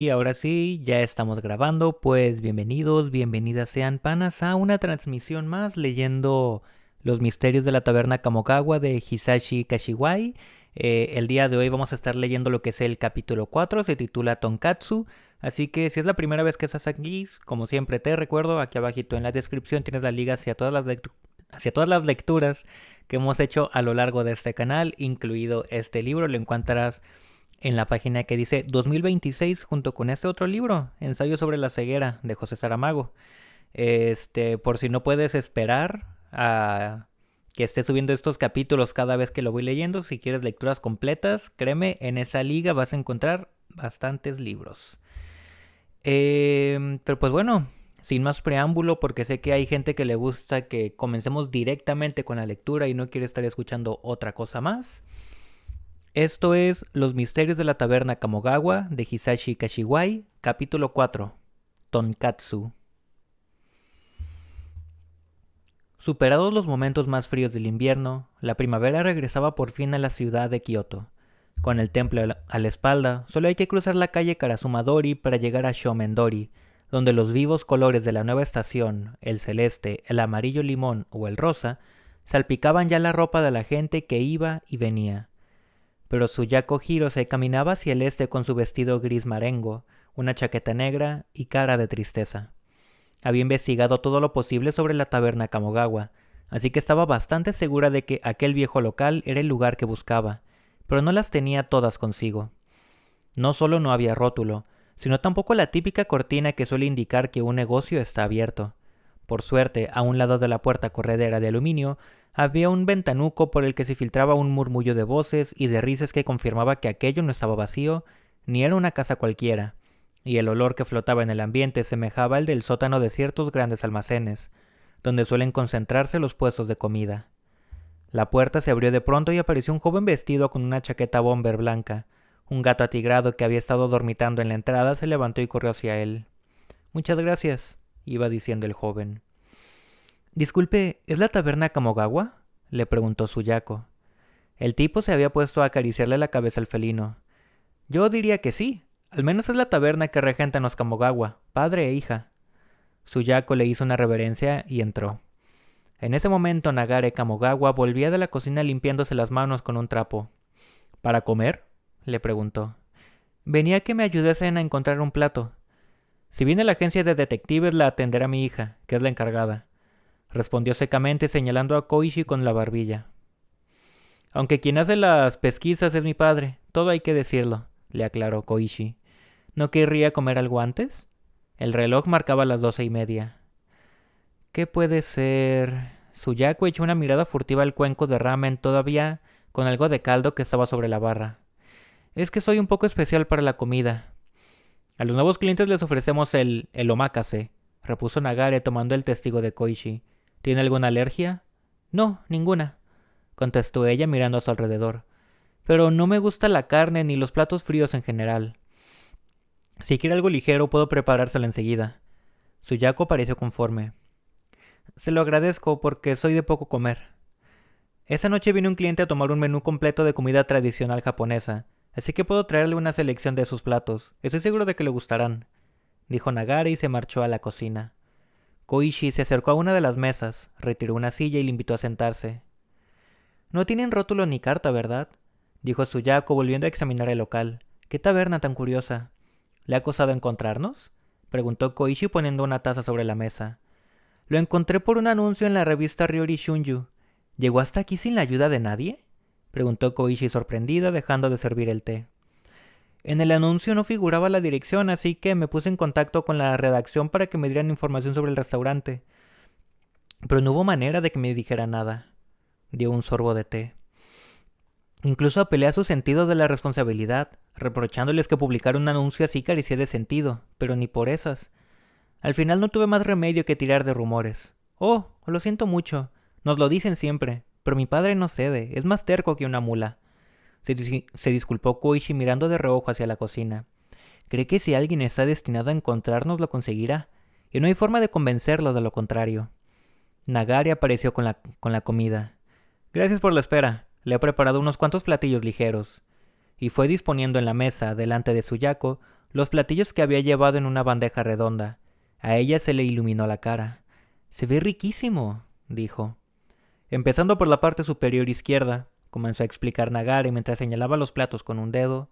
Y ahora sí, ya estamos grabando, pues bienvenidos, bienvenidas sean panas a una transmisión más leyendo Los Misterios de la Taberna Kamogawa de Hisashi Kashiwai. El día de hoy vamos a estar leyendo lo que es el capítulo 4, se titula Tonkatsu. Así que si es la primera vez que estás aquí, como siempre te recuerdo, aquí abajito en la descripción tienes la liga hacia todas las lecturas que hemos hecho a lo largo de este canal, incluido este libro, lo encontrarás en la página que dice 2026 junto con este otro libro, Ensayo sobre la ceguera de José Saramago. Por si no puedes esperar a que esté subiendo estos capítulos cada vez que lo voy leyendo, si quieres lecturas completas, créeme, en esa liga vas a encontrar bastantes libros. Pero pues bueno, sin más preámbulo, porque sé que hay gente que le gusta que comencemos directamente con la lectura y no quiere estar escuchando otra cosa más. Esto es Los Misterios de la Taberna Kamogawa de Hisashi Kashiwai, capítulo 4, Tonkatsu. Superados los momentos más fríos del invierno, la primavera regresaba por fin a la ciudad de Kioto. Con el templo a la espalda, solo hay que cruzar la calle Karasumadori para llegar a Shomendori, donde los vivos colores de la nueva estación, el celeste, el amarillo limón o el rosa, salpicaban ya la ropa de la gente que iba y venía. Pero Suyako Hiro se caminaba hacia el este con su vestido gris marengo, una chaqueta negra y cara de tristeza. Había investigado todo lo posible sobre la taberna Kamogawa, así que estaba bastante segura de que aquel viejo local era el lugar que buscaba, pero no las tenía todas consigo. No solo no había rótulo, sino tampoco la típica cortina que suele indicar que un negocio está abierto. Por suerte, a un lado de la puerta corredera de aluminio, había un ventanuco por el que se filtraba un murmullo de voces y de risas que confirmaba que aquello no estaba vacío, ni era una casa cualquiera, y el olor que flotaba en el ambiente semejaba al del sótano de ciertos grandes almacenes, donde suelen concentrarse los puestos de comida. La puerta se abrió de pronto y apareció un joven vestido con una chaqueta bomber blanca. Un gato atigrado que había estado dormitando en la entrada se levantó y corrió hacia él. «Muchas gracias», iba diciendo el joven. «Disculpe, ¿es la taberna Kamogawa?», le preguntó Suyako. El tipo se había puesto a acariciarle la cabeza al felino. «Yo diría que sí. Al menos es la taberna que regentan los Kamogawa, padre e hija». Suyako le hizo una reverencia y entró. En ese momento Nagare Kamogawa volvía de la cocina limpiándose las manos con un trapo. «¿Para comer?», le preguntó. «Venía a que me ayudasen a encontrar un plato. Si viene la agencia de detectives la atenderá mi hija, que es la encargada», respondió secamente señalando a Koichi con la barbilla. «Aunque quien hace las pesquisas es mi padre, todo hay que decirlo», le aclaró Koichi. «¿No querría comer algo antes?». El reloj marcaba las 12:30. «¿Qué puede ser?». Suyako echó una mirada furtiva al cuenco de ramen todavía con algo de caldo que estaba sobre la barra. «Es que soy un poco especial para la comida». «A los nuevos clientes les ofrecemos el omakase», repuso Nagare tomando el testigo de Koichi. «¿Tiene alguna alergia?». «No, ninguna», contestó ella mirando a su alrededor. «Pero no me gusta la carne ni los platos fríos en general. Si quiere algo ligero puedo preparárselo enseguida». Suyako pareció conforme. «Se lo agradezco porque soy de poco comer». «Esa noche viene un cliente a tomar un menú completo de comida tradicional japonesa, así que puedo traerle una selección de sus platos. Estoy seguro de que le gustarán», dijo Nagare y se marchó a la cocina. Koichi se acercó a una de las mesas, retiró una silla y le invitó a sentarse. «No tienen rótulo ni carta, ¿verdad?», dijo Suyako volviendo a examinar el local. «¡Qué taberna tan curiosa!». «¿Le ha costado encontrarnos?», preguntó Koichi poniendo una taza sobre la mesa. «Lo encontré por un anuncio en la revista Ryori Shunju. ¿Llegó hasta aquí sin la ayuda de nadie?», preguntó Koichi sorprendida, dejando de servir el té. «En el anuncio no figuraba la dirección, así que me puse en contacto con la redacción para que me dieran información sobre el restaurante. Pero no hubo manera de que me dijera nada». Dio un sorbo de té. «Incluso apelé a su sentido de la responsabilidad, reprochándoles que publicar un anuncio así carecía de sentido, pero ni por esas. Al final no tuve más remedio que tirar de rumores. Oh, lo siento mucho. Nos lo dicen siempre, pero mi padre no cede, es más terco que una mula». Se disculpó Koichi mirando de reojo hacia la cocina. «Cree que si alguien está destinado a encontrarnos lo conseguirá, y no hay forma de convencerlo de lo contrario». Nagare apareció con la comida. «Gracias por la espera. Le he preparado unos cuantos platillos ligeros». Y fue disponiendo en la mesa, delante de Suyako, los platillos que había llevado en una bandeja redonda. A ella se le iluminó la cara. «Se ve riquísimo», dijo. Empezando por la parte superior izquierda, comenzó a explicar Nagare mientras señalaba los platos con un dedo.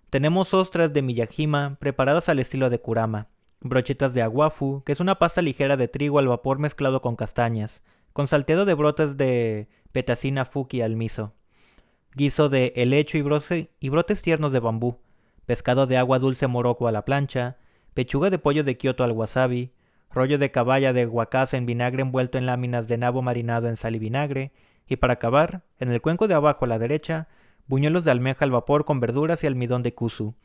Tenemos ostras de Miyajima preparadas al estilo de Kurama, brochetas de aguafu, que es una pasta ligera de trigo al vapor mezclado con castañas, con salteado de brotes de petacina fuki al miso, guiso de helecho y brotes tiernos de bambú, pescado de agua dulce morocco a la plancha, pechuga de pollo de Kioto al wasabi, rollo de caballa de guacasa en vinagre envuelto en láminas de nabo marinado en sal y vinagre, y para acabar, en el cuenco de abajo a la derecha, buñuelos de almeja al vapor con verduras y almidón de kusu.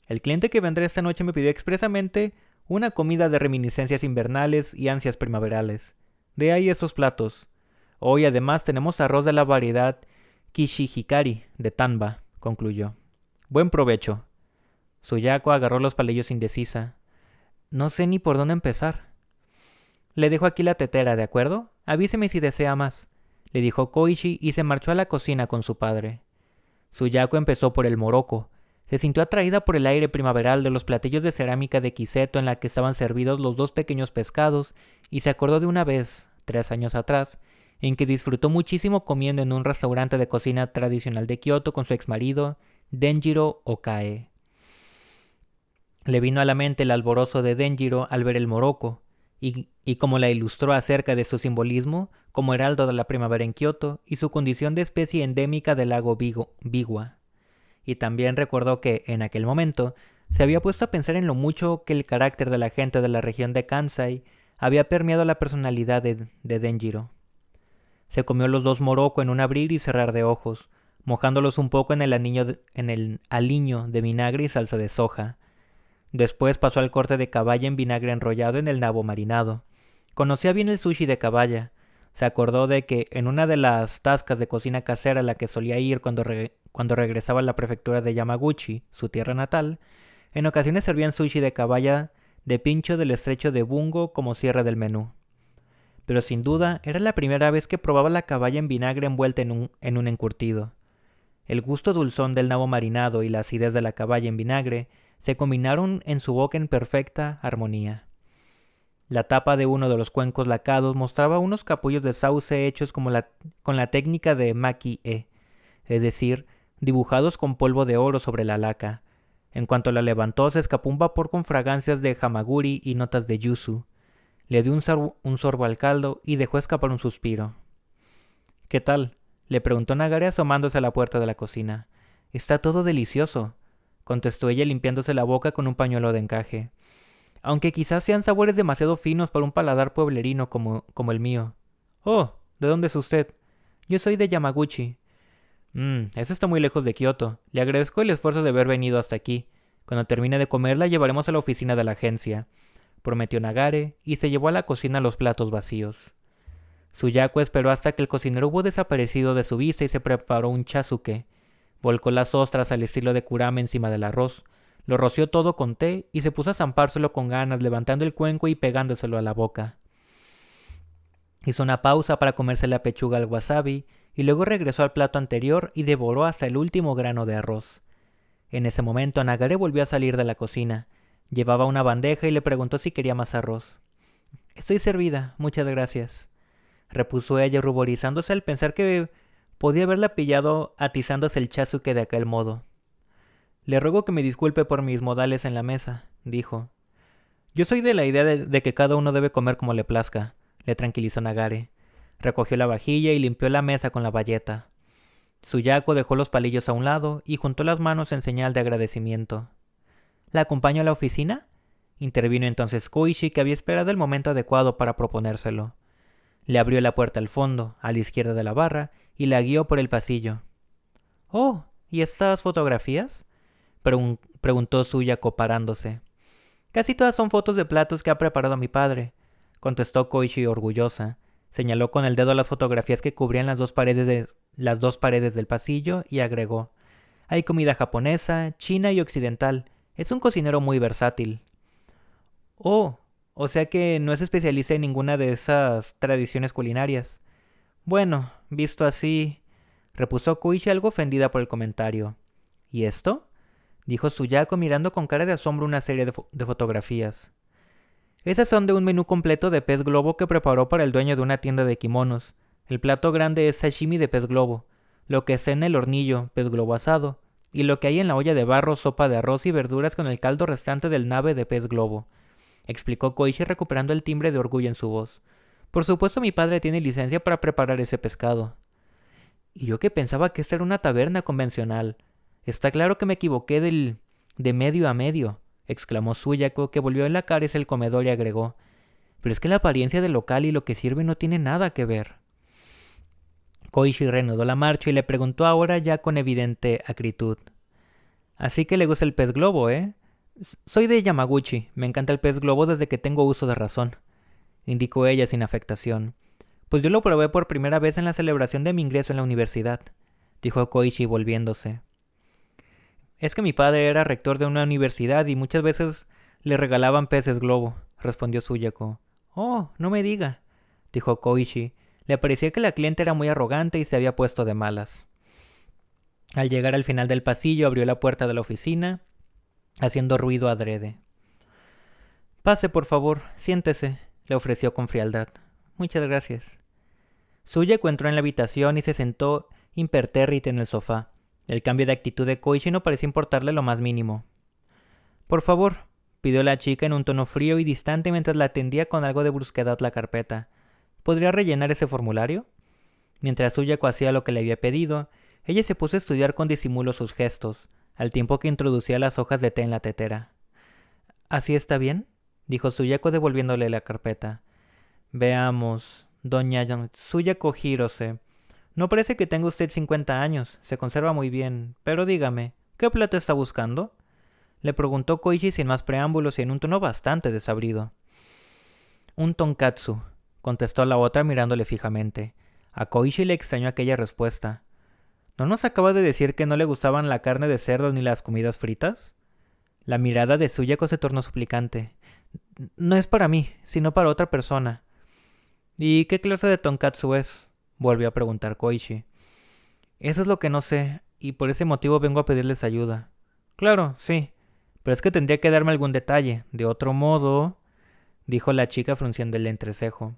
El cliente que vendrá esta noche me pidió expresamente una comida de reminiscencias invernales y ansias primaverales. De ahí estos platos. Hoy además tenemos arroz de la variedad Kishihikari de Tanba, concluyó. Buen provecho. Suyako agarró los palillos indecisa. No sé ni por dónde empezar. Le dejo aquí la tetera, ¿de acuerdo? Avíseme si desea más, le dijo Koichi y se marchó a la cocina con su padre. Suyako empezó por el morocco. Se sintió atraída por el aire primaveral de los platillos de cerámica de Kiseto en la que estaban servidos los dos pequeños pescados y se acordó de una vez, 3 años atrás, en que disfrutó muchísimo comiendo en un restaurante de cocina tradicional de Kioto con su exmarido, Denjiro Okae. Le vino a la mente el alborozo de Denjiro al ver el morocco, y como la ilustró acerca de su simbolismo como heraldo de la primavera en Kioto y su condición de especie endémica del lago Biwa. Y también recordó que, en aquel momento, se había puesto a pensar en lo mucho que el carácter de la gente de la región de Kansai había permeado la personalidad de Denjiro. Se comió los dos morocco en un abrir y cerrar de ojos, mojándolos un poco en el aliño de vinagre y salsa de soja. Después pasó al corte de caballa en vinagre enrollado en el nabo marinado. Conocía bien el sushi de caballa. Se acordó de que en una de las tascas de cocina casera a la que solía ir cuando regresaba a la prefectura de Yamaguchi, su tierra natal, en ocasiones servían sushi de caballa de pincho del estrecho de Bungo como cierre del menú. Pero sin duda era la primera vez que probaba la caballa en vinagre envuelta en un encurtido. El gusto dulzón del nabo marinado y la acidez de la caballa en vinagre se combinaron en su boca en perfecta armonía. La tapa de uno de los cuencos lacados mostraba unos capullos de sauce hechos con la técnica de maki-e, es decir, dibujados con polvo de oro sobre la laca. En cuanto la levantó, se escapó un vapor con fragancias de hamaguri y notas de yuzu. Le dio un sorbo al caldo y dejó escapar un suspiro. «¿Qué tal?», le preguntó Nagare asomándose a la puerta de la cocina. «Está todo delicioso», contestó ella limpiándose la boca con un pañuelo de encaje. «Aunque quizás sean sabores demasiado finos para un paladar pueblerino como el mío». «Oh, ¿de dónde es usted?» «Yo soy de Yamaguchi». Eso está muy lejos de Kioto. Le agradezco el esfuerzo de haber venido hasta aquí. Cuando termine de comer la llevaremos a la oficina de la agencia», prometió Nagare, y se llevó a la cocina los platos vacíos. Suyako esperó hasta que el cocinero hubo desaparecido de su vista y se preparó un chazuke. Volcó las ostras al estilo de Kurama encima del arroz, lo roció todo con té y se puso a zampárselo con ganas, levantando el cuenco y pegándoselo a la boca. Hizo una pausa para comerse la pechuga al wasabi y luego regresó al plato anterior y devoró hasta el último grano de arroz. En ese momento Nagare volvió a salir de la cocina. Llevaba una bandeja y le preguntó si quería más arroz. «Estoy servida, muchas gracias», repuso ella ruborizándose al pensar que podía haberla pillado atizándose el chazuke de aquel modo. «Le ruego que me disculpe por mis modales en la mesa», dijo. «Yo soy de la idea de que cada uno debe comer como le plazca», le tranquilizó Nagare. Recogió la vajilla y limpió la mesa con la bayeta. Suyako dejó los palillos a un lado y juntó las manos en señal de agradecimiento. «¿La acompaño a la oficina?», intervino entonces Koichi, que había esperado el momento adecuado para proponérselo. Le abrió la puerta al fondo, a la izquierda de la barra, y la guió por el pasillo. «Oh, ¿y estas fotografías?», preguntó Suyako parándose. «Casi todas son fotos de platos que ha preparado mi padre», contestó Koichi orgullosa. Señaló con el dedo las fotografías que cubrían las dos paredes del pasillo y agregó: «Hay comida japonesa, china y occidental. Es un cocinero muy versátil». «Oh, o sea que no es especialista en ninguna de esas tradiciones culinarias». «Bueno, visto así», repuso Koichi algo ofendida por el comentario. «¿Y esto?», dijo Suyako mirando con cara de asombro una serie de fotografías. Esas son de un menú completo de pez globo que preparó para el dueño de una tienda de kimonos. El plato grande es sashimi de pez globo, lo que es en el hornillo, pez globo asado, y lo que hay en la olla de barro, sopa de arroz y verduras con el caldo restante del nave de pez globo, explicó Koichi recuperando el timbre de orgullo en su voz. Por supuesto mi padre tiene licencia para preparar ese pescado. Y yo que pensaba que esta era una taberna convencional. Está claro que me equivoqué de medio a medio, exclamó Suyako, que volvió en la cara hacia el comedor y agregó. Pero es que la apariencia del local y lo que sirve no tiene nada que ver. Koichi reanudó la marcha y le preguntó ahora ya con evidente acritud. Así que le gusta el pez globo, ¿eh? Soy de Yamaguchi, me encanta el pez globo desde que tengo uso de razón, indicó ella sin afectación. Pues yo lo probé por primera vez en la celebración de mi ingreso en la universidad, dijo Koichi volviéndose. Es que mi padre era rector de una universidad y muchas veces le regalaban peces globo, respondió Suyako. Oh, no me diga, dijo Koichi. Le parecía que la cliente era muy arrogante y se había puesto de malas. Al llegar al final del pasillo abrió la puerta de la oficina, haciendo ruido adrede. Pase, por favor, siéntese, le ofreció con frialdad. Muchas gracias. Suyako entró en la habitación y se sentó impertérrita en el sofá. El cambio de actitud de Koichi no parecía importarle lo más mínimo. Por favor, pidió la chica en un tono frío y distante mientras la atendía con algo de brusquedad la carpeta. ¿Podría rellenar ese formulario? Mientras Suyako hacía lo que le había pedido, ella se puso a estudiar con disimulo sus gestos, al tiempo que introducía las hojas de té en la tetera. ¿Así está bien?, dijo Suyako devolviéndole la carpeta. Veamos, doña Suyako Hirose. No parece que tenga usted 50 años, se conserva muy bien, pero dígame, ¿qué plato está buscando? Le preguntó Koichi sin más preámbulos y en un tono bastante desabrido. Un tonkatsu, contestó la otra mirándole fijamente. A Koichi le extrañó aquella respuesta. ¿No nos acaba de decir que no le gustaban la carne de cerdo ni las comidas fritas? La mirada de Suyako se tornó suplicante. No es para mí, sino para otra persona. ¿Y qué clase de tonkatsu es?, volvió a preguntar Koichi. Eso es lo que no sé, y por ese motivo vengo a pedirles ayuda. Claro, sí, pero es que tendría que darme algún detalle. De otro modo, dijo la chica frunciendo el entrecejo.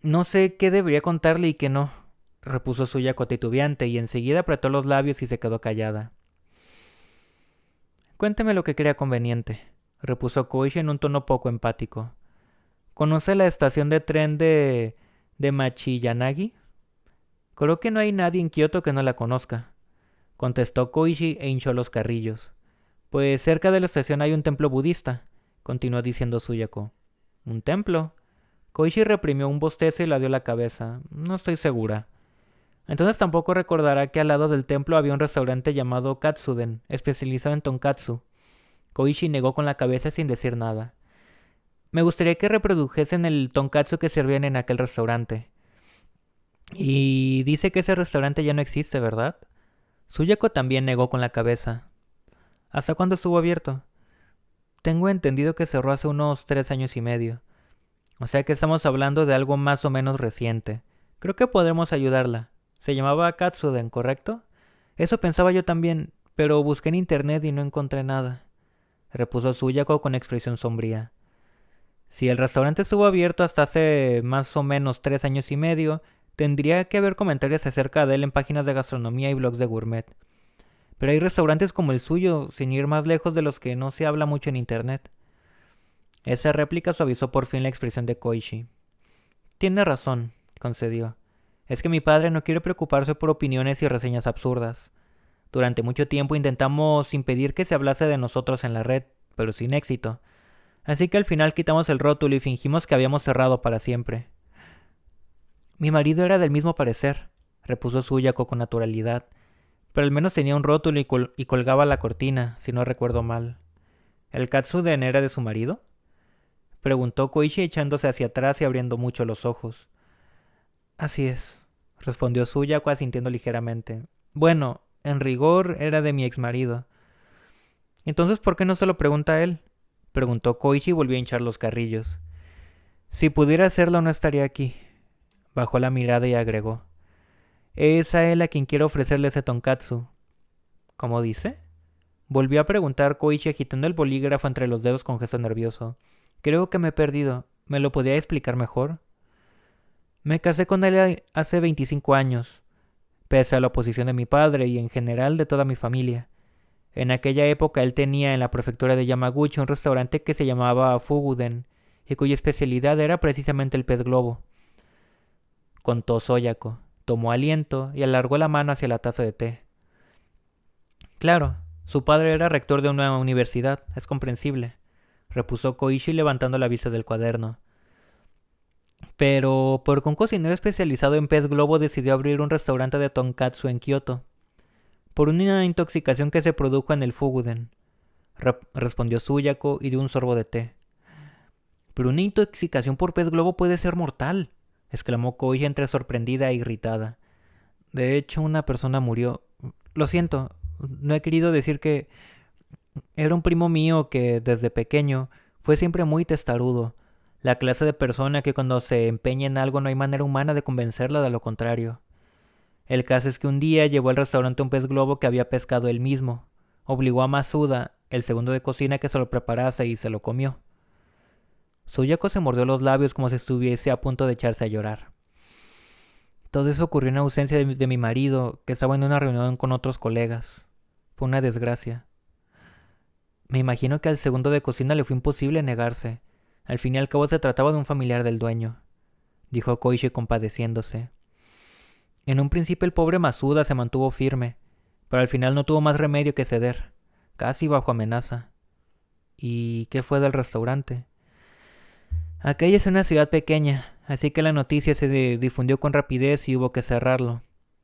No sé qué debería contarle y qué no, repuso Suyako titubeante, y enseguida apretó los labios y se quedó callada. Cuénteme lo que crea conveniente, repuso Koichi en un tono poco empático. ¿Conoce la estación de tren de Machiyanagi? Creo que no hay nadie en Kioto que no la conozca, contestó Koichi e hinchó los carrillos. Pues cerca de la estación hay un templo budista, continuó diciendo Suyako. ¿Un templo? Koichi reprimió un bostezo y la dio la cabeza. No estoy segura. Entonces tampoco recordará que al lado del templo había un restaurante llamado Katsuden, especializado en tonkatsu. Koichi negó con la cabeza sin decir nada. Me gustaría que reprodujesen el tonkatsu que servían en aquel restaurante. Y dice que ese restaurante ya no existe, ¿verdad? Suyako también negó con la cabeza. ¿Hasta cuándo estuvo abierto? Tengo entendido que cerró hace unos 3 años y medio. O sea que estamos hablando de algo más o menos reciente. Creo que podremos ayudarla. Se llamaba Katsuden, ¿correcto? Eso pensaba yo también, pero busqué en internet y no encontré nada, repuso Suyako con expresión sombría. Si el restaurante estuvo abierto hasta hace más o menos 3 años y medio, tendría que haber comentarios acerca de él en páginas de gastronomía y blogs de gourmet. Pero hay restaurantes como el suyo, sin ir más lejos, de los que no se habla mucho en internet. Esa réplica suavizó por fin la expresión de Koichi. Tiene razón, concedió. Es que mi padre no quiere preocuparse por opiniones y reseñas absurdas. Durante mucho tiempo intentamos impedir que se hablase de nosotros en la red, pero sin éxito. Así que al final quitamos el rótulo y fingimos que habíamos cerrado para siempre. Mi marido era del mismo parecer, repuso Suyako con naturalidad, pero al menos tenía un rótulo y colgaba la cortina, si no recuerdo mal. ¿El Katsuden era de su marido?, preguntó Koichi echándose hacia atrás y abriendo mucho los ojos. Así es, respondió Suyako asintiendo ligeramente. Bueno, en rigor era de mi exmarido. Entonces, ¿por qué no se lo pregunta a él?, preguntó Koichi y volvió a hinchar los carrillos. Si pudiera hacerlo no estaría aquí. Bajó la mirada y agregó. Es a él a quien quiero ofrecerle ese tonkatsu. ¿Cómo dice?, Volvió a preguntar Koichi agitando el bolígrafo entre los dedos con gesto nervioso. Creo que me he perdido. ¿Me lo podría explicar mejor? Me casé con él hace 25 años, pese a la oposición de mi padre y en general de toda mi familia. En aquella época él tenía en la prefectura de Yamaguchi un restaurante que se llamaba Fuguden, y cuya especialidad era precisamente el pez globo. Contó Soyako, tomó aliento y alargó la mano hacia la taza de té. Claro, su padre era rector de una universidad, es comprensible, repuso Koichi levantando la vista del cuaderno. Pero porque un cocinero especializado en pez globo decidió abrir un restaurante de tonkatsu en Kioto, por una intoxicación que se produjo en el Fuguden, respondió Suyako y dio un sorbo de té. Pero una intoxicación por pez globo puede ser mortal, exclamó Koichi entre sorprendida e irritada. De hecho, una persona murió. Lo siento, no he querido decir que... Era un primo mío que, desde pequeño, fue siempre muy testarudo. La clase de persona que cuando se empeña en algo no hay manera humana de convencerla de lo contrario. El caso es que un día llevó al restaurante un pez globo que había pescado él mismo. Obligó a Masuda, el segundo de cocina, que se lo preparase y se lo comió. Suyako se mordió los labios como si estuviese a punto de echarse a llorar. Todo eso ocurrió en ausencia de mi marido, que estaba en una reunión con otros colegas. Fue una desgracia. Me imagino que al segundo de cocina le fue imposible negarse. Al fin y al cabo se trataba de un familiar del dueño, dijo Koichi compadeciéndose. En un principio el pobre Masuda se mantuvo firme, pero al final no tuvo más remedio que ceder, casi bajo amenaza. ¿Y qué fue del restaurante? Aquella es una ciudad pequeña, así que la noticia se difundió con rapidez y hubo que cerrarlo.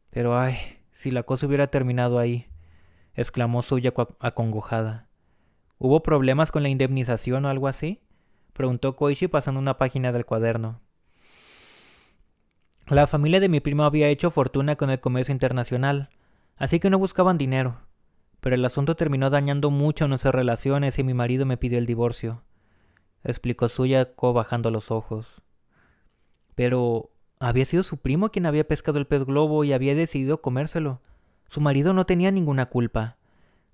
Pero ay, si la cosa hubiera terminado ahí, exclamó Suyako acongojada. ¿Hubo problemas con la indemnización o algo así? Preguntó Koichi pasando una página del cuaderno. La familia de mi primo había hecho fortuna con el comercio internacional, así que no buscaban dinero. Pero el asunto terminó dañando mucho nuestras relaciones y mi marido me pidió el divorcio, explicó Suyako bajando los ojos. Pero había sido su primo quien había pescado el pez globo y había decidido comérselo. Su marido no tenía ninguna culpa,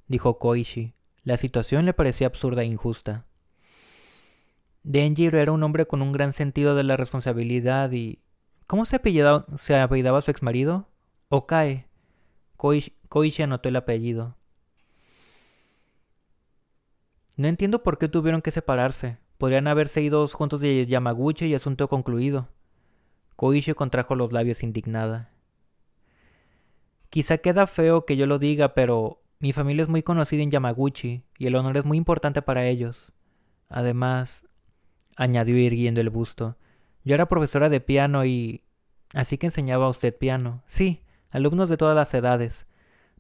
dijo Koichi. La situación le parecía absurda e injusta. Denjiro era un hombre con un gran sentido de la responsabilidad y... ¿Cómo se apellidaba su exmarido? Okae. Koichi anotó el apellido. No entiendo por qué tuvieron que separarse. Podrían haberse ido juntos de Yamaguchi y asunto concluido. Koichi contrajo los labios indignada. Quizá queda feo que yo lo diga, pero mi familia es muy conocida en Yamaguchi y el honor es muy importante para ellos. Además, añadió irguiendo el busto, yo era profesora de piano y... Así que enseñaba a usted piano. Sí, alumnos de todas las edades,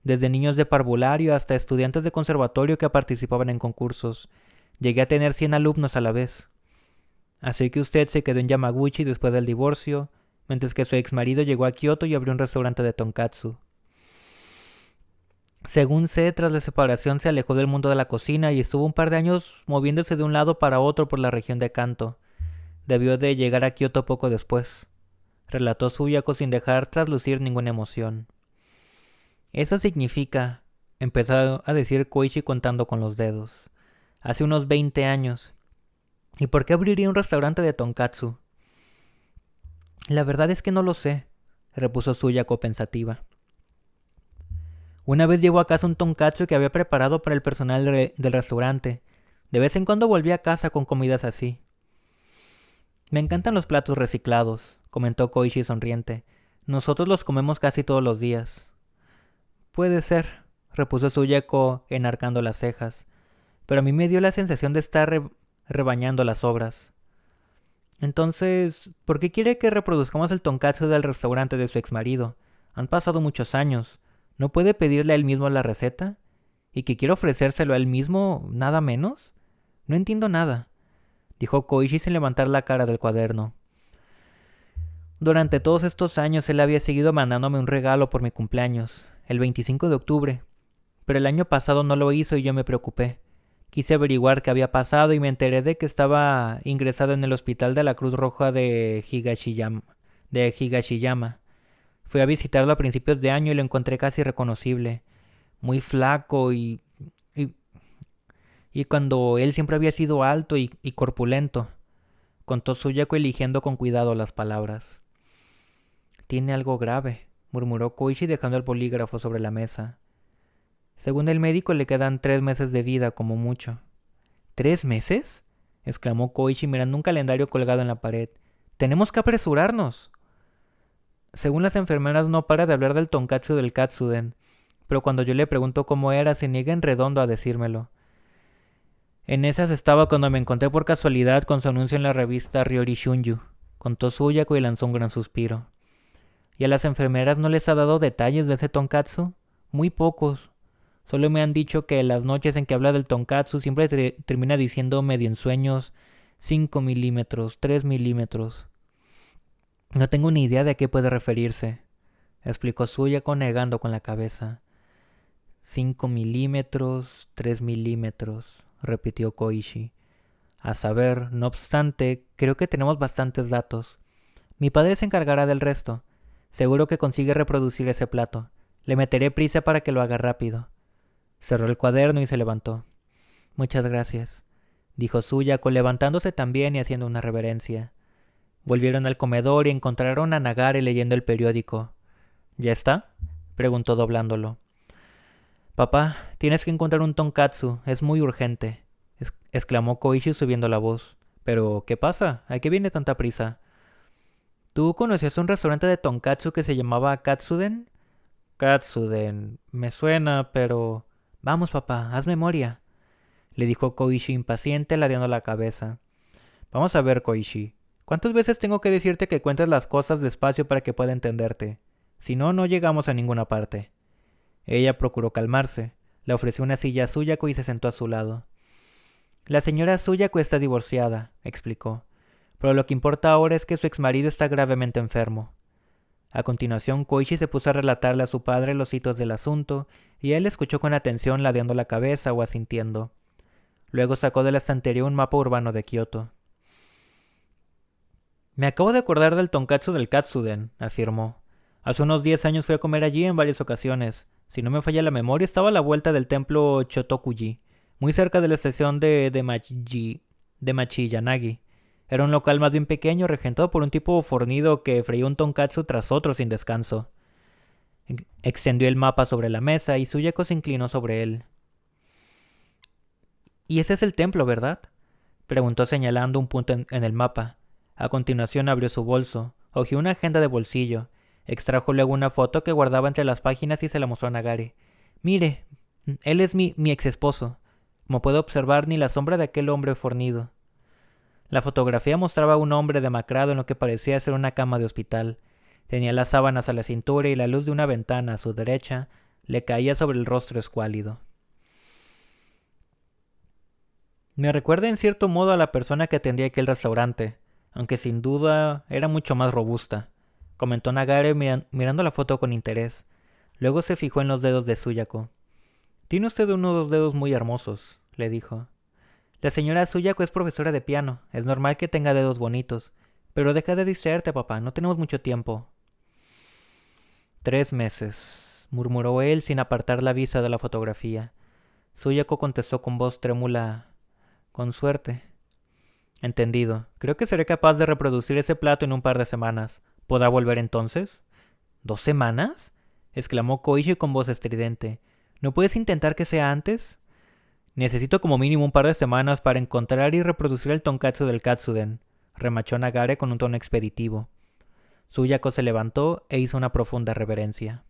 desde niños de parvulario hasta estudiantes de conservatorio que participaban en concursos. Llegué a tener 100 alumnos a la vez. Así que usted se quedó en Yamaguchi después del divorcio, mientras que su exmarido llegó a Kioto y abrió un restaurante de tonkatsu. Según sé, tras la separación se alejó del mundo de la cocina y estuvo un par de años moviéndose de un lado para otro por la región de Kanto. Debió de llegar a Kioto poco después, relató Suyako sin dejar traslucir ninguna emoción. Eso significa, empezó a decir Koichi contando con los dedos, hace unos 20 años. ¿Y por qué abriría un restaurante de tonkatsu? La verdad es que no lo sé, repuso Suyako pensativa. Una vez llevó a casa un tonkatsu que había preparado para el personal del restaurante. De vez en cuando volvía a casa con comidas así. Me encantan los platos reciclados, comentó Koichi sonriente. Nosotros los comemos casi todos los días. Puede ser, repuso Suyako enarcando las cejas, pero a mí me dio la sensación de estar rebañando las obras. Entonces, ¿por qué quiere que reproduzcamos el tonkatsu del restaurante de su exmarido? Han pasado muchos años. ¿No puede pedirle a él mismo la receta? ¿Y que quiere ofrecérselo a él mismo, nada menos? No entiendo nada, dijo Koichi sin levantar la cara del cuaderno. Durante todos estos años él había seguido mandándome un regalo por mi cumpleaños, el 25 de octubre, pero el año pasado no lo hizo y yo me preocupé. Quise averiguar qué había pasado y me enteré de que estaba ingresado en el hospital de la Cruz Roja de Higashiyama. Fui a visitarlo a principios de año y lo encontré casi irreconocible, muy flaco y Y cuando él siempre había sido alto y corpulento, contó Suyako eligiendo con cuidado las palabras. Tiene algo grave, murmuró Koichi dejando el bolígrafo sobre la mesa. Según el médico le quedan 3 meses de vida como mucho. ¿3 meses? Exclamó Koichi mirando un calendario colgado en la pared. ¡Tenemos que apresurarnos! Según las enfermeras no para de hablar del tonkatsu del Katsuden, pero cuando yo le pregunto cómo era se niega en redondo a decírmelo. En esas estaba cuando me encontré por casualidad con su anuncio en la revista Ryori Shunju, contó Suyako y lanzó un gran suspiro. ¿Y a las enfermeras no les ha dado detalles de ese tonkatsu? Muy pocos. Solo me han dicho que las noches en que habla del tonkatsu siempre termina diciendo medio en sueños 5 milímetros, 3 milímetros. No tengo ni idea de a qué puede referirse, explicó Suyako negando con la cabeza. 5 milímetros, 3 milímetros, repitió Koichi. A saber, no obstante, creo que tenemos bastantes datos. Mi padre se encargará del resto. Seguro que consigue reproducir ese plato. Le meteré prisa para que lo haga rápido. Cerró el cuaderno y se levantó. Muchas gracias, dijo Suyako, levantándose también y haciendo una reverencia. Volvieron al comedor y encontraron a Nagare leyendo el periódico. ¿Ya está?, preguntó doblándolo. Papá, tienes que encontrar un tonkatsu, es muy urgente, exclamó Koichi subiendo la voz. Pero, ¿qué pasa? ¿A qué viene tanta prisa? ¿Tú conocías un restaurante de tonkatsu que se llamaba Katsuden? Katsuden, me suena, pero... Vamos, papá, haz memoria, le dijo Koichi impaciente, ladeando la cabeza. Vamos a ver, Koichi. ¿Cuántas veces tengo que decirte que cuentes las cosas despacio para que pueda entenderte? Si no, no llegamos a ninguna parte. Ella procuró calmarse. Le ofreció una silla a Suyako y se sentó a su lado. La señora Suyako está divorciada, explicó. Pero lo que importa ahora es que su exmarido está gravemente enfermo. A continuación, Koichi se puso a relatarle a su padre los hitos del asunto, y él escuchó con atención ladeando la cabeza o asintiendo. Luego sacó de la estantería un mapa urbano de Kioto. Me acabo de acordar del tonkatsu del Katsuden, afirmó. Hace unos 10 años fui a comer allí en varias ocasiones. Si no me falla la memoria, estaba a la vuelta del templo Chotokuji, muy cerca de la estación de Machiyanagi. Era un local más bien pequeño, regentado por un tipo fornido que freía un tonkatsu tras otro sin descanso. Extendió el mapa sobre la mesa y Suyako se inclinó sobre él. «¿Y ese es el templo, verdad?», preguntó señalando un punto en el mapa. A continuación abrió su bolso, hojeó una agenda de bolsillo, extrajo luego una foto que guardaba entre las páginas y se la mostró a Nagare. «Mire, él es mi ex esposo. Como puede observar, ni la sombra de aquel hombre fornido». La fotografía mostraba a un hombre demacrado en lo que parecía ser una cama de hospital. Tenía las sábanas a la cintura y la luz de una ventana a su derecha le caía sobre el rostro escuálido. Me recuerda en cierto modo a la persona que atendía aquel restaurante, aunque sin duda era mucho más robusta, comentó Nagare mirando la foto con interés. Luego se fijó en los dedos de Suyako. Tiene usted unos dedos muy hermosos, le dijo. La señora Suyako es profesora de piano. Es normal que tenga dedos bonitos. Pero deja de distraerte, papá. No tenemos mucho tiempo. 3 meses, murmuró él sin apartar la vista de la fotografía. Suyako contestó con voz trémula. Con suerte. Entendido. Creo que seré capaz de reproducir ese plato en un par de semanas. ¿Podrá volver entonces? ¿2 semanas? Exclamó Koichi con voz estridente. ¿No puedes intentar que sea antes? Necesito como mínimo un par de semanas para encontrar y reproducir el tonkatsu del Katsuden, remachó Nagare con un tono expeditivo. Suyako se levantó e hizo una profunda reverencia.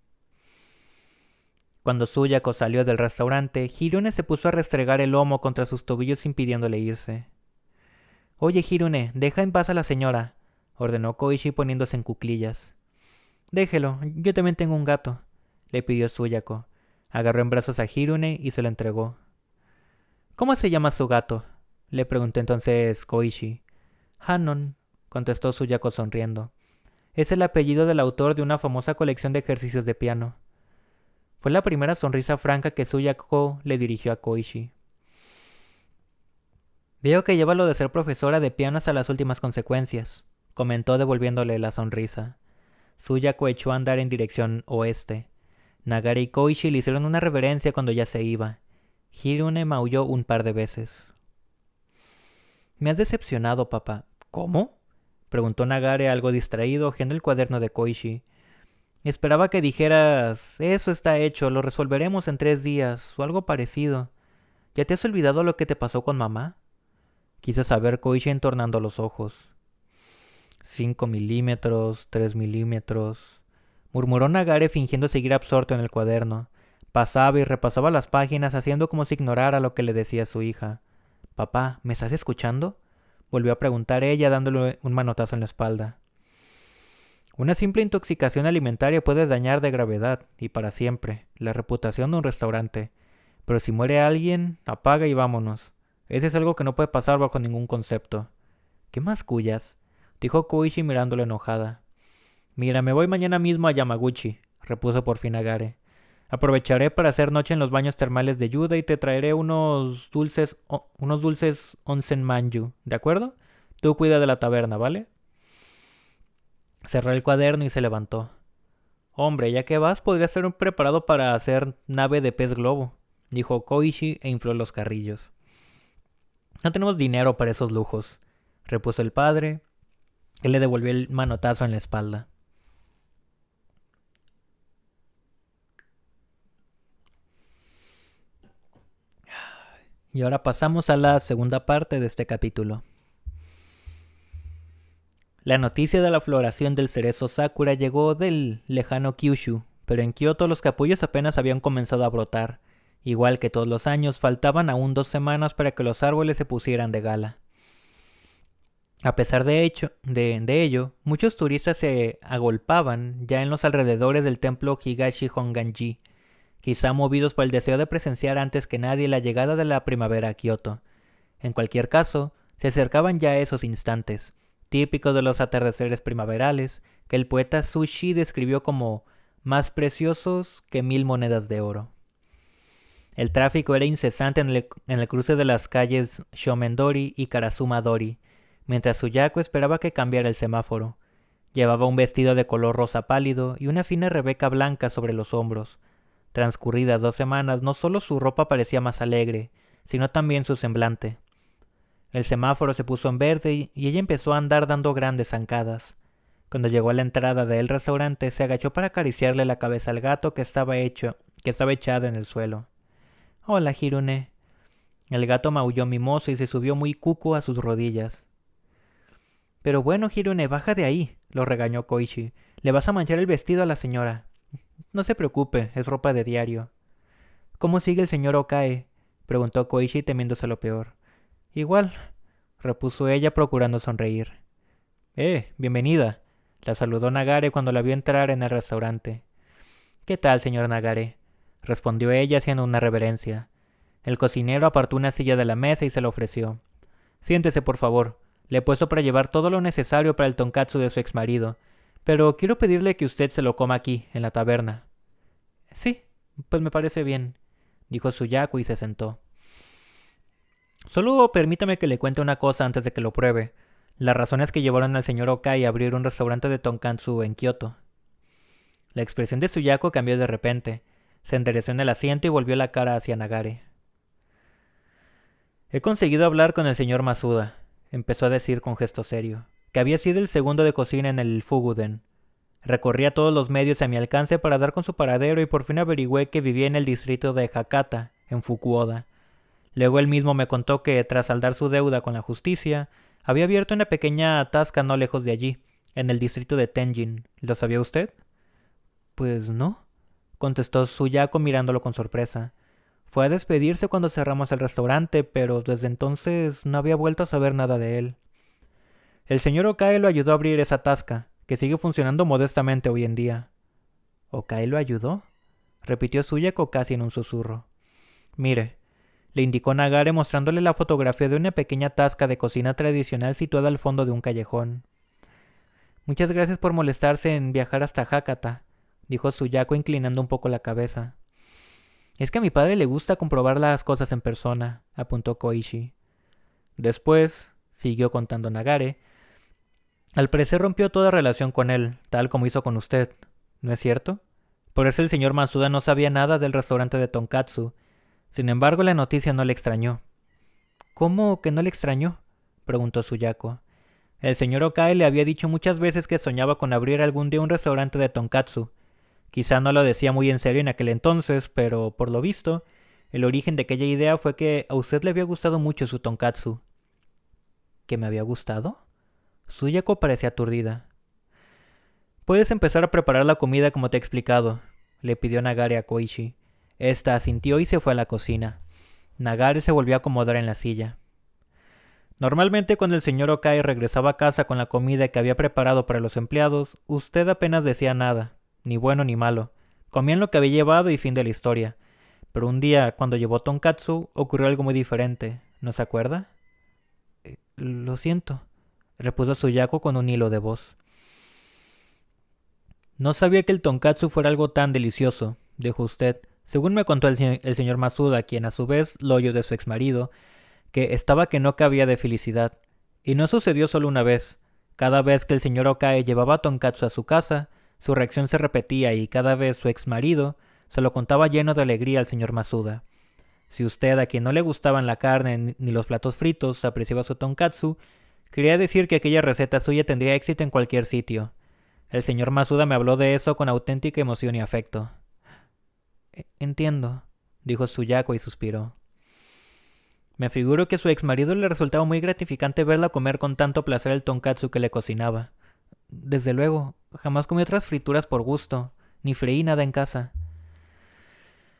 Cuando Suyako salió del restaurante, Hirune se puso a restregar el lomo contra sus tobillos impidiéndole irse. «Oye, Hirune, deja en paz a la señora», ordenó Koichi poniéndose en cuclillas. «Déjelo, yo también tengo un gato», le pidió Suyako. Agarró en brazos a Hirune y se lo entregó. «¿Cómo se llama su gato?», le preguntó entonces Koichi. «Hannon», contestó Suyako sonriendo. «Es el apellido del autor de una famosa colección de ejercicios de piano». Fue la primera sonrisa franca que Suyako le dirigió a Koichi. «Veo que lleva lo de ser profesora de piano hasta las últimas consecuencias», comentó devolviéndole la sonrisa. Suyako echó a andar en dirección oeste. Nagare y Koichi le hicieron una reverencia cuando ya se iba. Hirune maulló un par de veces. Me has decepcionado, papá. ¿Cómo? Preguntó Nagare algo distraído, hojeando el cuaderno de Koichi. Esperaba que dijeras, eso está hecho, lo resolveremos en 3 días, o algo parecido. ¿Ya te has olvidado lo que te pasó con mamá? Quiso saber Koichi entornando los ojos. 5 milímetros, 3 milímetros, murmuró Nagare fingiendo seguir absorto en el cuaderno. Pasaba y repasaba las páginas haciendo como si ignorara lo que le decía su hija. Papá, ¿me estás escuchando? Volvió a preguntar ella dándole un manotazo en la espalda. Una simple intoxicación alimentaria puede dañar de gravedad, y para siempre, la reputación de un restaurante. Pero si muere alguien, apaga y vámonos. Ese es algo que no puede pasar bajo ningún concepto. ¿Qué más cuyas? Dijo Koichi mirándolo enojada. Mira, me voy mañana mismo a Yamaguchi, repuso por fin Nagare. Aprovecharé para hacer noche en los baños termales de Yuda y te traeré unos dulces onsen manju, ¿de acuerdo? Tú cuida de la taberna, ¿vale? Cerró el cuaderno y se levantó. Hombre, ya que vas, podría ser un preparado para hacer nave de pez globo, dijo Koichi e infló los carrillos. No tenemos dinero para esos lujos, repuso el padre. Él le devolvió el manotazo en la espalda. Y ahora pasamos a la segunda parte de este capítulo. La noticia de la floración del cerezo Sakura llegó del lejano Kyushu, pero en Kioto los capullos apenas habían comenzado a brotar. Igual que todos los años, faltaban aún 2 semanas para que los árboles se pusieran de gala. A pesar de ello, muchos turistas se agolpaban ya en los alrededores del templo Higashi Honganji, quizá movidos por el deseo de presenciar antes que nadie la llegada de la primavera a Kioto. En cualquier caso, se acercaban ya esos instantes, típicos de los atardeceres primaverales, que el poeta Sushi describió como más preciosos que 1000 monedas de oro. El tráfico era incesante en el cruce de las calles Shomendori y Karasuma-dori, mientras Suyako esperaba que cambiara el semáforo. Llevaba un vestido de color rosa pálido y una fina rebeca blanca sobre los hombros. Transcurridas 2 semanas, no solo su ropa parecía más alegre, sino también su semblante. El semáforo se puso en verde y ella empezó a andar dando grandes zancadas. Cuando llegó a la entrada del restaurante, se agachó para acariciarle la cabeza al gato que estaba echado en el suelo. Hola, Hirune. El gato maulló mimoso y se subió muy cuco a sus rodillas. Pero bueno, Hirune, baja de ahí, lo regañó Koichi. Le vas a manchar el vestido a la señora. No se preocupe, es ropa de diario. ¿Cómo sigue el señor Okae? Preguntó Koichi temiéndose lo peor. Igual, repuso ella procurando sonreír. Bienvenida, la saludó Nagare cuando la vio entrar en el restaurante. ¿Qué tal, señor Nagare? Respondió ella haciendo una reverencia. El cocinero apartó una silla de la mesa y se la ofreció. Siéntese, por favor. Le he puesto para llevar todo lo necesario para el tonkatsu de su exmarido, pero quiero pedirle que usted se lo coma aquí, en la taberna. Sí, pues me parece bien, dijo Suyako y se sentó. Solo permítame que le cuente una cosa antes de que lo pruebe. Las razones que llevaron al señor Okai a abrir un restaurante de tonkatsu en Kioto. La expresión de Suyako cambió de repente. Se enderezó en el asiento y volvió la cara hacia Nagare. He conseguido hablar con el señor Masuda, empezó a decir con gesto serio, que había sido el segundo de cocina en el Fuguden. Recorría todos los medios a mi alcance para dar con su paradero y por fin averigüé que vivía en el distrito de Hakata, en Fukuoda. Luego él mismo me contó que, tras saldar su deuda con la justicia, había abierto una pequeña tasca no lejos de allí, en el distrito de Tenjin. ¿Lo sabía usted? Pues no, contestó Suyako mirándolo con sorpresa. Fue a despedirse cuando cerramos el restaurante, pero desde entonces no había vuelto a saber nada de él. El señor Okae lo ayudó a abrir esa tasca, que sigue funcionando modestamente hoy en día. ¿Okae lo ayudó? Repitió Suyako casi en un susurro. Mire, le indicó Nagare mostrándole la fotografía de una pequeña tasca de cocina tradicional situada al fondo de un callejón. Muchas gracias por molestarse en viajar hasta Hakata, dijo Suyako inclinando un poco la cabeza. Es que a mi padre le gusta comprobar las cosas en persona, apuntó Koichi. Después, siguió contando Nagare, al parecer rompió toda relación con él, tal como hizo con usted, ¿no es cierto? Por eso el señor Masuda no sabía nada del restaurante de tonkatsu. Sin embargo, la noticia no le extrañó. ¿Cómo que no le extrañó?, preguntó Suyako. El señor Okai le había dicho muchas veces que soñaba con abrir algún día un restaurante de tonkatsu. Quizá no lo decía muy en serio en aquel entonces, pero, por lo visto, el origen de aquella idea fue que a usted le había gustado mucho su tonkatsu. ¿Que me había gustado? Suyako parecía aturdida. Puedes empezar a preparar la comida como te he explicado, le pidió Nagare a Koichi. Esta asintió y se fue a la cocina. Nagare se volvió a acomodar en la silla. Normalmente cuando el señor Okai regresaba a casa con la comida que había preparado para los empleados, usted apenas decía nada, ni bueno ni malo. Comían lo que había llevado y fin de la historia. Pero un día, cuando llevó tonkatsu, ocurrió algo muy diferente. ¿No se acuerda? Lo siento, repuso Suyako con un hilo de voz. No sabía que el tonkatsu fuera algo tan delicioso, dijo usted, según me contó el señor Masuda, quien a su vez lo oyó de su exmarido, que estaba que no cabía de felicidad. Y no sucedió solo una vez. Cada vez que el señor Okai llevaba tonkatsu a su casa, su reacción se repetía y cada vez su exmarido se lo contaba lleno de alegría al señor Masuda. Si usted, a quien no le gustaban la carne ni los platos fritos, apreciaba su tonkatsu, quería decir que aquella receta suya tendría éxito en cualquier sitio. El señor Masuda me habló de eso con auténtica emoción y afecto. Entiendo, dijo Suyako y suspiró. Me figuro que a su exmarido le resultaba muy gratificante verla comer con tanto placer el tonkatsu que le cocinaba. Desde luego, jamás comí otras frituras por gusto, ni freí nada en casa.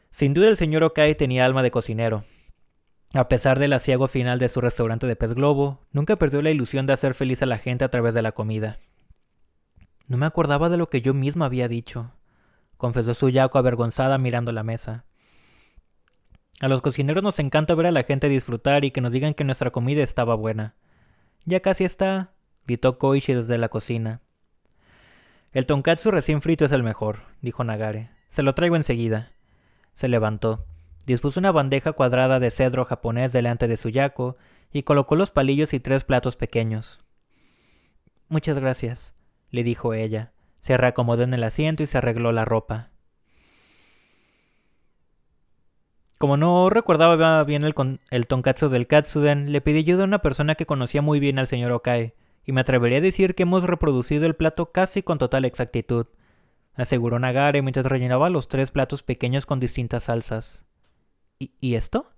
Sin duda el señor Okai tenía alma de cocinero. A pesar del aciago final de su restaurante de pez globo, nunca perdió la ilusión de hacer feliz a la gente a través de la comida. No me acordaba de lo que yo misma había dicho, confesó Suyako avergonzada mirando la mesa. A los cocineros nos encanta ver a la gente disfrutar y que nos digan que nuestra comida estaba buena. Ya casi está, gritó Koichi desde la cocina. El tonkatsu recién frito es el mejor, dijo Nagare. Se lo traigo enseguida. Se levantó, dispuso una bandeja cuadrada de cedro japonés delante de Suyako y colocó los palillos y 3 platos pequeños. Muchas gracias, le dijo ella. Se reacomodó en el asiento y se arregló la ropa. Como no recordaba bien el tonkatsu del Katsuden, le pedí ayuda a una persona que conocía muy bien al señor Okai, y me atrevería a decir que hemos reproducido el plato casi con total exactitud, aseguró Nagare mientras rellenaba los 3 platos pequeños con distintas salsas. ¿Y esto?,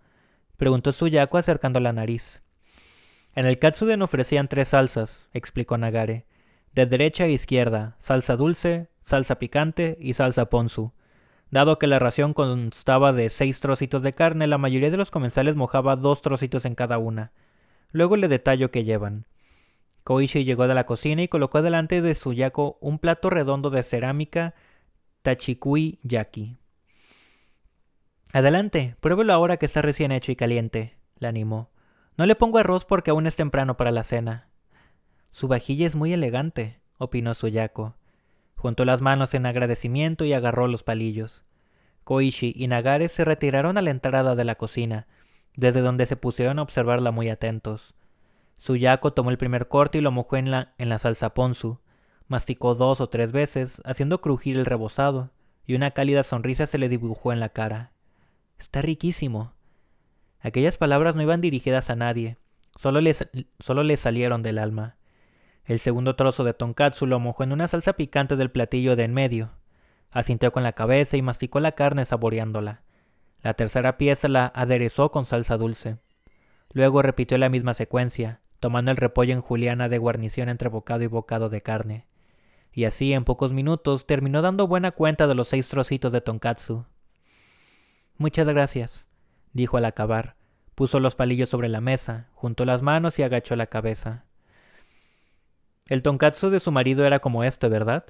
preguntó Suyako acercando la nariz. En el Katsuden ofrecían 3 salsas, explicó Nagare. De derecha a izquierda, salsa dulce, salsa picante y salsa ponzu. Dado que la ración constaba de 6 trocitos de carne, la mayoría de los comensales mojaba 2 trocitos en cada una. Luego le detallo qué llevan. Koichi llegó de la cocina y colocó delante de Suyako un plato redondo de cerámica Tachikui Yaki. Adelante, pruébelo ahora que está recién hecho y caliente, la animó. No le pongo arroz porque aún es temprano para la cena. Su vajilla es muy elegante, opinó Suyako. Juntó las manos en agradecimiento y agarró los palillos. Koichi y Nagare se retiraron a la entrada de la cocina, desde donde se pusieron a observarla muy atentos. Suyako tomó el primer corte y lo mojó en la salsa ponzu. Masticó 2 o 3 veces, haciendo crujir el rebozado, y una cálida sonrisa se le dibujó en la cara. «Está riquísimo». Aquellas palabras no iban dirigidas a nadie, solo le salieron del alma. El segundo trozo de tonkatsu lo mojó en una salsa picante del platillo de en medio. Asintió con la cabeza y masticó la carne saboreándola. La tercera pieza la aderezó con salsa dulce. Luego repitió la misma secuencia, tomando el repollo en juliana de guarnición entre bocado y bocado de carne. Y así, en pocos minutos, terminó dando buena cuenta de los 6 trocitos de tonkatsu. Muchas gracias, dijo al acabar. Puso los palillos sobre la mesa, juntó las manos y agachó la cabeza. El tonkatsu de su marido era como este, ¿verdad?,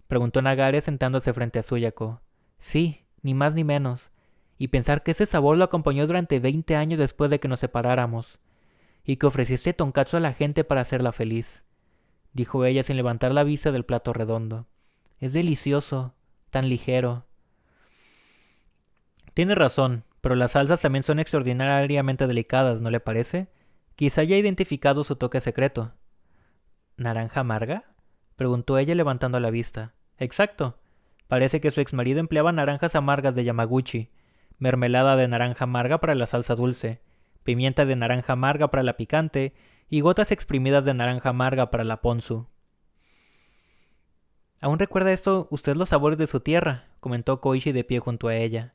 preguntó Nagare sentándose frente a Suyako. Sí, ni más ni menos. Y pensar que ese sabor lo acompañó durante 20 años después de que nos separáramos. Y que ofreciese tonkatsu a la gente para hacerla feliz, dijo ella sin levantar la vista del plato redondo. Es delicioso, tan ligero. Tiene razón, pero las salsas también son extraordinariamente delicadas, ¿no le parece? Quizá haya identificado su toque secreto. ¿Naranja amarga?, preguntó ella levantando la vista. Exacto. Parece que su exmarido empleaba naranjas amargas de Yamaguchi, mermelada de naranja amarga para la salsa dulce, pimienta de naranja amarga para la picante y gotas exprimidas de naranja amarga para la ponzu. ¿Aún recuerda esto usted los sabores de su tierra?, comentó Koichi de pie junto a ella.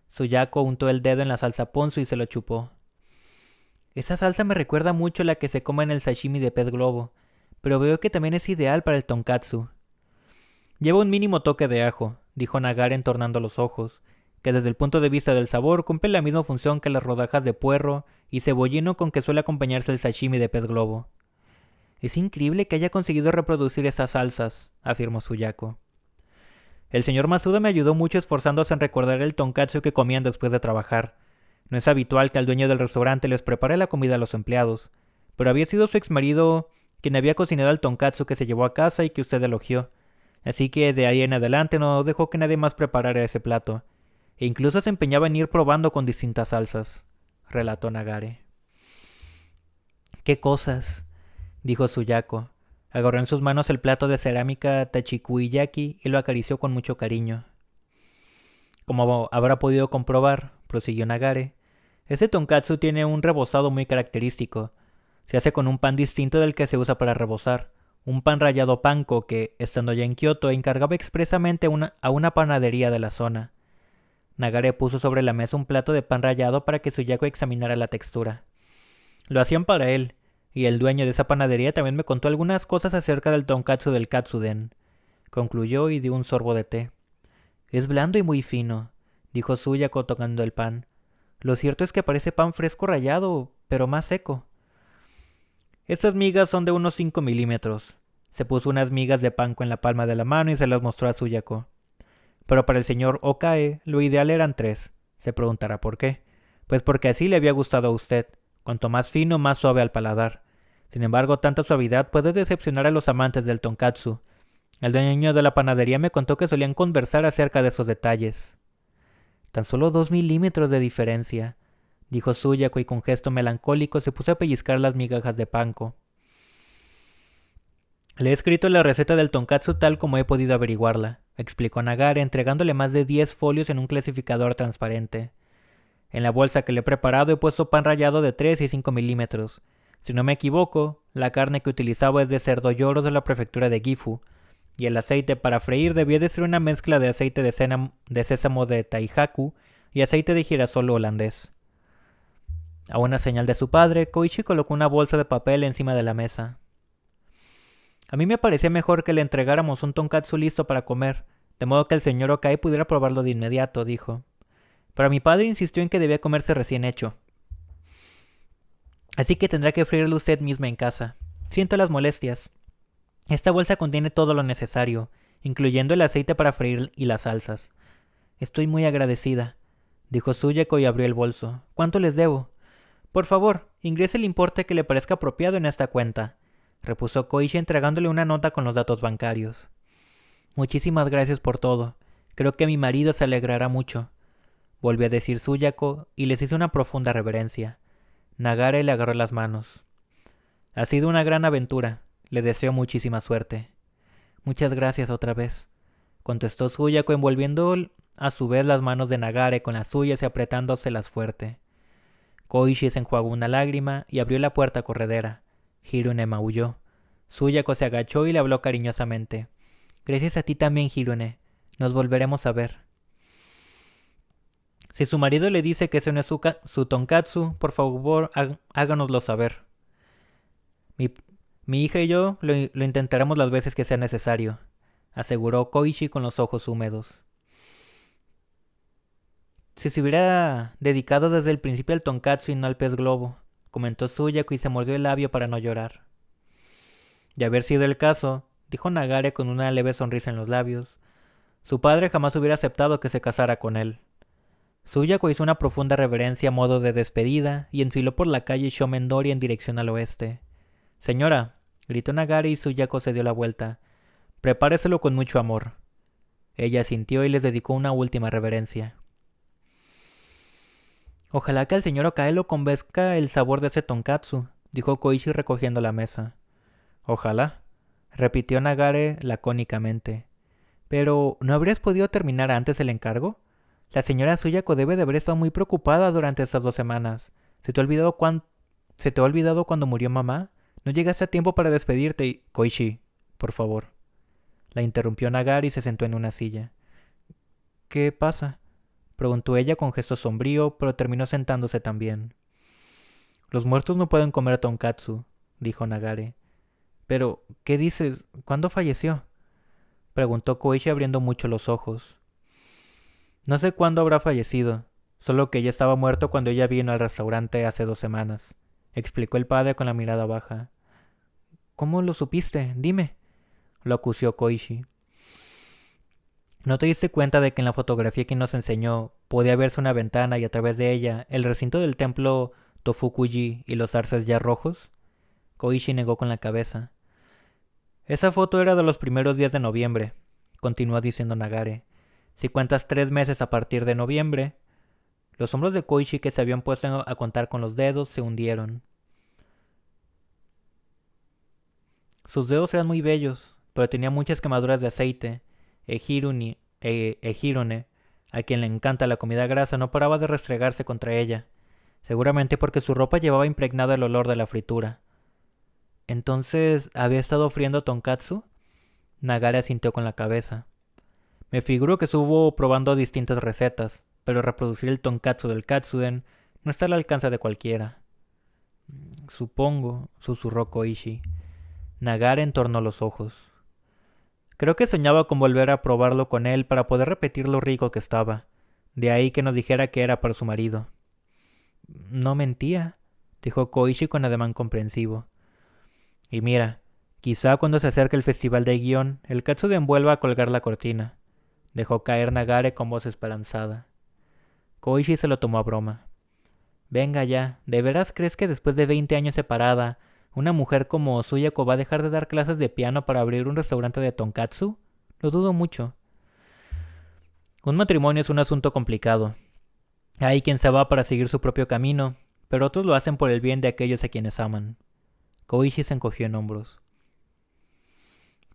Suyako untó el dedo en la salsa ponzu y se lo chupó. Esa salsa me recuerda mucho a la que se come en el sashimi de pez globo, pero veo que también es ideal para el tonkatsu. Lleva un mínimo toque de ajo, dijo Nagare entornando los ojos, que desde el punto de vista del sabor cumple la misma función que las rodajas de puerro y cebollino con que suele acompañarse el sashimi de pez globo. Es increíble que haya conseguido reproducir esas salsas, afirmó Suyako. El señor Masuda me ayudó mucho esforzándose en recordar el tonkatsu que comían después de trabajar. No es habitual que al dueño del restaurante les prepare la comida a los empleados, pero había sido su exmarido quien había cocinado el tonkatsu que se llevó a casa y que usted elogió. Así que de ahí en adelante no dejó que nadie más preparara ese plato, e incluso se empeñaba en ir probando con distintas salsas, relató Nagare. ¡Qué cosas!, dijo Suyako. Agarró en sus manos el plato de cerámica tachikuiyaki y lo acarició con mucho cariño. Como habrá podido comprobar, prosiguió Nagare, ese tonkatsu tiene un rebozado muy característico. Se hace con un pan distinto del que se usa para rebozar, un pan rallado panko que, estando ya en Kioto, encargaba expresamente a una panadería de la zona. Nagare puso sobre la mesa un plato de pan rallado para que Suyako examinara la textura. Lo hacían para él, y el dueño de esa panadería también me contó algunas cosas acerca del tonkatsu del Katsuden, concluyó y dio un sorbo de té. Es blando y muy fino, dijo Suyako tocando el pan. Lo cierto es que parece pan fresco rallado, pero más seco. Estas migas son de unos 5 milímetros. Se puso unas migas de panko en la palma de la mano y se las mostró a Suyako. Pero para el señor Okae, lo ideal eran 3. Se preguntará por qué. Pues porque así le había gustado a usted. Cuanto más fino, más suave al paladar. Sin embargo, tanta suavidad puede decepcionar a los amantes del tonkatsu. El dueño de la panadería me contó que solían conversar acerca de esos detalles. Tan solo 2 milímetros de diferencia, dijo Suyako y con gesto melancólico se puso a pellizcar las migajas de panko. Le he escrito la receta del tonkatsu tal como he podido averiguarla, explicó Nagare entregándole más de 10 folios en un clasificador transparente. En la bolsa que le he preparado he puesto pan rallado de 3 y 5 milímetros. Si no me equivoco, la carne que utilizaba es de cerdo lloros de la prefectura de Gifu, y el aceite para freír debía de ser una mezcla de aceite de sésamo de Taihaku y aceite de girasol holandés. A una señal de su padre, Koichi colocó una bolsa de papel encima de la mesa. A mí me parecía mejor que le entregáramos un tonkatsu listo para comer, de modo que el señor Okae pudiera probarlo de inmediato, dijo. Pero mi padre insistió en que debía comerse recién hecho. Así que tendrá que freírlo usted misma en casa. Siento las molestias. Esta bolsa contiene todo lo necesario, incluyendo el aceite para freír y las salsas. Estoy muy agradecida, dijo Suyako y abrió el bolso. ¿Cuánto les debo? Por favor, ingrese el importe que le parezca apropiado en esta cuenta, repuso Koichi entregándole una nota con los datos bancarios. Muchísimas gracias por todo. Creo que mi marido se alegrará mucho, volvió a decir Suyako y les hizo una profunda reverencia. Nagare le agarró las manos. Ha sido una gran aventura. Le deseo muchísima suerte. Muchas gracias otra vez, contestó Suyako envolviendo a su vez las manos de Nagare con las suyas y apretándoselas fuerte. Koichi se enjuagó una lágrima y abrió la puerta corredera. Hirune maulló. Suyako se agachó y le habló cariñosamente. Gracias a ti también, Hirune. Nos volveremos a ver. Si su marido le dice que ese no es su tonkatsu, por favor, háganoslo saber. Mi hija y yo lo intentaremos las veces que sea necesario, aseguró Koichi con los ojos húmedos. Si se hubiera dedicado desde el principio al tonkatsu y no al pez globo, comentó Suyako y se mordió el labio para no llorar. De haber sido el caso, dijo Nagare con una leve sonrisa en los labios, su padre jamás hubiera aceptado que se casara con él. Suyako hizo una profunda reverencia a modo de despedida y enfiló por la calle Shomendori en dirección al oeste. Señora, gritó Nagare y Suyako se dio la vuelta. Prepáreselo con mucho amor. Ella asintió y les dedicó una última reverencia. Ojalá que al señor Okae lo convenzca el sabor de ese tonkatsu, dijo Koichi recogiendo la mesa. Ojalá, repitió Nagare lacónicamente. Pero, ¿no habrías podido terminar antes el encargo? La señora Suyako debe de haber estado muy preocupada durante esas 2 semanas. ¿Se te ha olvidado cuando murió mamá? No llegaste a tiempo para despedirte, Koichi, por favor. La interrumpió Nagari y se sentó en una silla. ¿Qué pasa? Preguntó ella con gesto sombrío, pero terminó sentándose también. Los muertos no pueden comer tonkatsu, dijo Nagare. Pero, ¿qué dices? ¿Cuándo falleció? Preguntó Koichi abriendo mucho los ojos. No sé cuándo habrá fallecido, solo que ella estaba muerto cuando ella vino al restaurante hace 2 semanas, explicó el padre con la mirada baja. ¿Cómo lo supiste? Dime, lo acusió Koichi. ¿No te diste cuenta de que en la fotografía que nos enseñó podía verse una ventana y a través de ella el recinto del templo Tofukuji y los arces ya rojos? Koichi negó con la cabeza. Esa foto era de los primeros días de noviembre, continuó diciendo Nagare. Si cuentas 3 meses a partir de noviembre. Los hombros de Koichi, que se habían puesto a contar con los dedos, se hundieron. Sus dedos eran muy bellos, pero tenía muchas quemaduras de aceite. Ejirone, a quien le encanta la comida grasa, no paraba de restregarse contra ella, seguramente porque su ropa llevaba impregnado el olor de la fritura. ¿Entonces había estado friendo tonkatsu? Nagare asintió con la cabeza. Me figuro que estuvo probando distintas recetas, pero reproducir el tonkatsu del katsuden no está al alcance de cualquiera. Supongo, susurró Koichi. Nagare entornó los ojos. Creo que soñaba con volver a probarlo con él para poder repetir lo rico que estaba. De ahí que nos dijera que era para su marido. No mentía, dijo Koichi con ademán comprensivo. Y mira, quizá cuando se acerque el festival de guión, el katsuden vuelva a colgar la cortina. Dejó caer Nagare con voz esperanzada. Koichi se lo tomó a broma. Venga ya, ¿de veras crees que después de 20 años separada, una mujer como Suyako va a dejar de dar clases de piano para abrir un restaurante de tonkatsu? Lo dudo mucho. Un matrimonio es un asunto complicado. Hay quien se va para seguir su propio camino, pero otros lo hacen por el bien de aquellos a quienes aman. Koichi se encogió en hombros.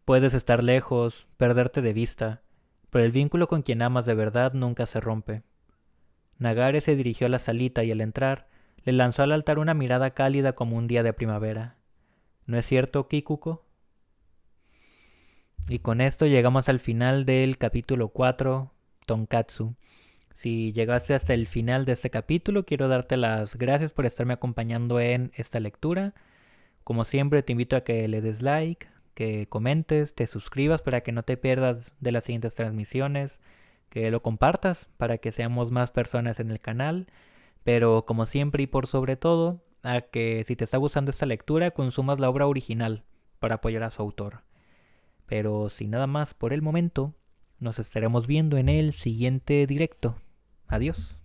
Puedes estar lejos, perderte de vista, pero el vínculo con quien amas de verdad nunca se rompe. Nagare se dirigió a la salita y al entrar, le lanzó al altar una mirada cálida como un día de primavera. ¿No es cierto, Kikuko? Y con esto llegamos al final del capítulo 4, Tonkatsu. Si llegaste hasta el final de este capítulo, quiero darte las gracias por estarme acompañando en esta lectura. Como siempre, te invito a que le des like, que comentes, te suscribas para que no te pierdas de las siguientes transmisiones, que lo compartas para que seamos más personas en el canal, pero como siempre y por sobre todo, a que si te está gustando esta lectura, consumas la obra original para apoyar a su autor. Pero sin nada más por el momento, nos estaremos viendo en el siguiente directo. Adiós.